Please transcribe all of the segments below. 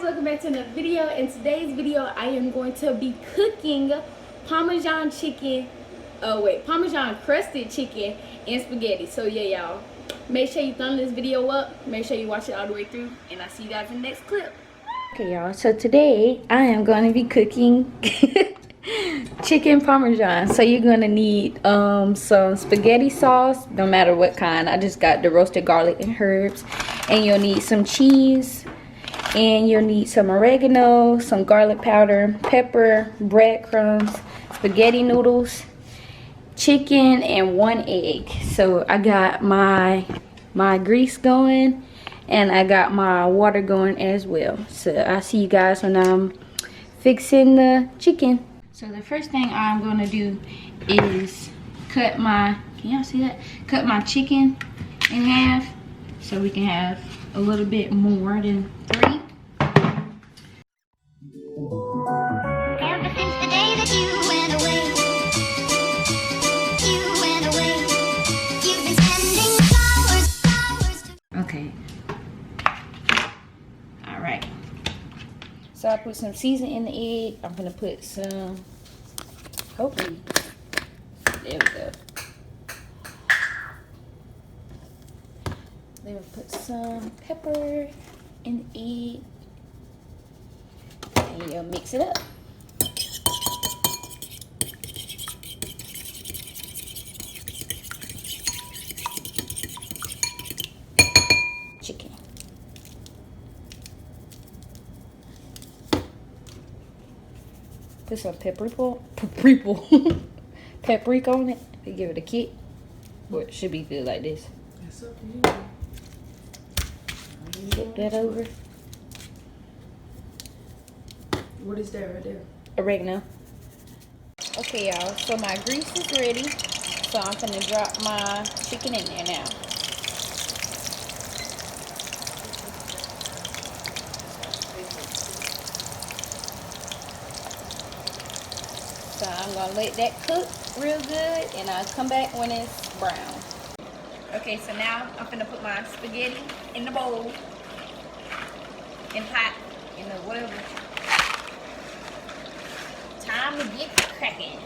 guys, welcome back to another video. In today's video I am going to be cooking Parmesan chicken, Parmesan crusted chicken and spaghetti. So yeah, y'all, make sure you thumb this video up, make sure you watch it all the way through, and I'll see you guys in the next clip. Okay y'all, so today I am going to be cooking chicken Parmesan. So you're going to need some spaghetti sauce, no matter what kind. I just got the roasted garlic and herbs. And you'll need some cheese, and you'll need some oregano, some garlic powder, pepper, breadcrumbs, spaghetti noodles, chicken, and 1 egg. So I got my grease going, and I got my water going as well. So I'll see you guys when I'm fixing the chicken. So the first thing I'm gonna do is cut my, can y'all see that? Cut my chicken in half so we can have a little bit more than 3. Ever since the day that you went away, you've been spending flowers to... Okay. Alright. So I put some seasoning in the egg. I'm gonna put some, hopefully, there we go. Then we'll put some pepper in the egg. And you'll mix it up. Chicken. Put some paprika on it to give it a kick. Or it should be good like this. That's up to you. Flip that over. What is that right there? Oregano. Okay, y'all. So my grease is ready. So I'm gonna drop my chicken in there now. So I'm gonna let that cook real good, and I'll come back when it's brown. Okay, so now I'm gonna put my spaghetti in the bowl, in pot, in the whatever. Time to get cracking.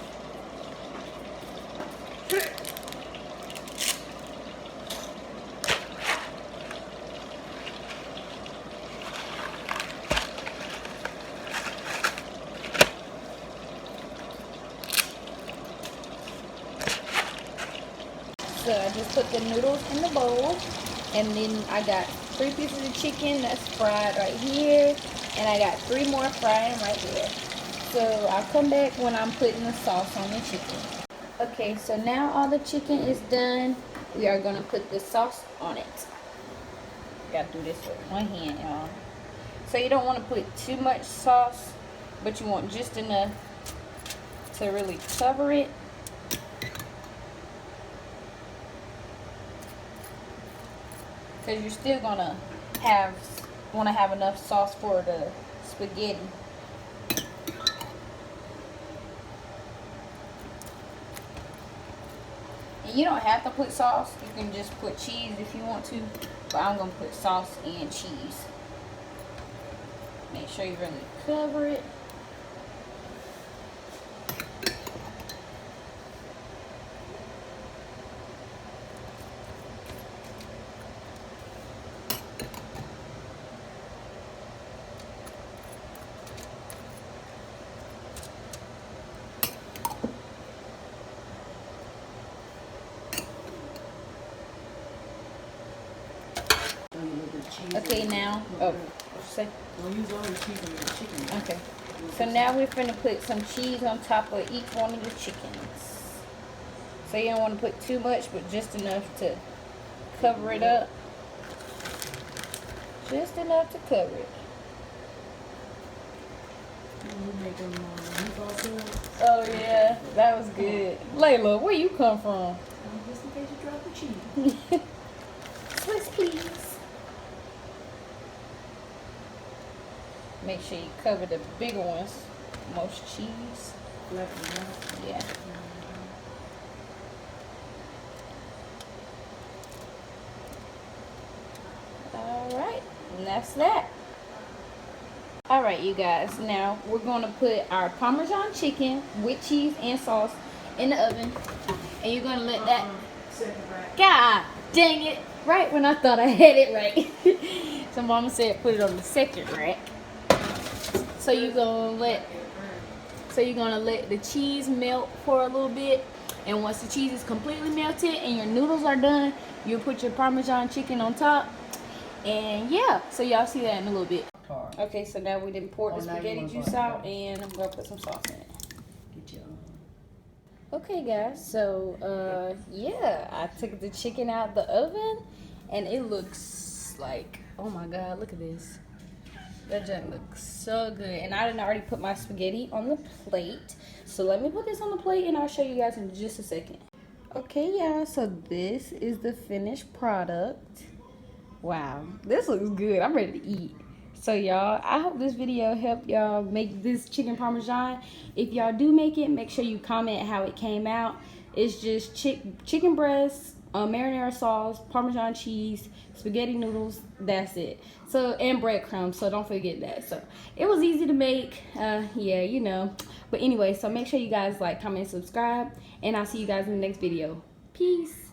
So I just put the noodles in the bowl, and then I got 3 pieces of chicken that's fried right here, and I got 3 more frying right there. So I'll come back when I'm putting the sauce on the chicken. Okay, so now all the chicken is done. We are gonna put the sauce on it. Gotta do this with one hand, y'all. So you don't want to put too much sauce, but you want just enough to really cover it. Because you're still gonna want to have enough sauce for the spaghetti. And you don't have to put sauce. You can just put cheese if you want to. But I'm gonna put sauce and cheese. Make sure you really cover it. Okay, now, say. Don't use all the cheese on the chicken. Okay. So now we're finna put some cheese on top of each one of the chickens. So you don't want to put too much, but just enough to cover it up. Just enough to cover it. You make them meatball sauce. Oh yeah, that was good. Layla, where you come from? Just in case you drop the cheese. Swiss, please. Make sure you cover the bigger ones. Most cheese. Yeah. Alright, and that's that. All right, you guys. Now we're gonna put our Parmesan chicken with cheese and sauce in the oven, and you're gonna let that. Second rack. God dang it! Right when I thought I had it right. So Mama said put it on the second rack. So you're gonna let the cheese melt for a little bit, and once the cheese is completely melted and your noodles are done, you put your Parmesan chicken on top. And yeah, so y'all see that in a little bit. Okay, so now we didn't pour the spaghetti juice out, and I'm gonna put some sauce in it. Get your Okay, guys, so yeah, I took the chicken out the oven, and it looks like, oh my God, look at this. That junk looks so good. And I didn't already put my spaghetti on the plate, so let me put this on the plate, and I'll show you guys in just a second. Okay, y'all, so this is the finished product. Wow, this looks good. I'm ready to eat. So y'all, I hope this video helped y'all make this chicken parmesan. If y'all do make it, make sure you comment how it came out. It's just chicken breast, marinara sauce, Parmesan cheese, spaghetti noodles. That's it. So, and breadcrumbs. So don't forget that. So it was easy to make. Yeah, you know. But anyway, so make sure you guys like, comment, subscribe, and I'll see you guys in the next video. Peace.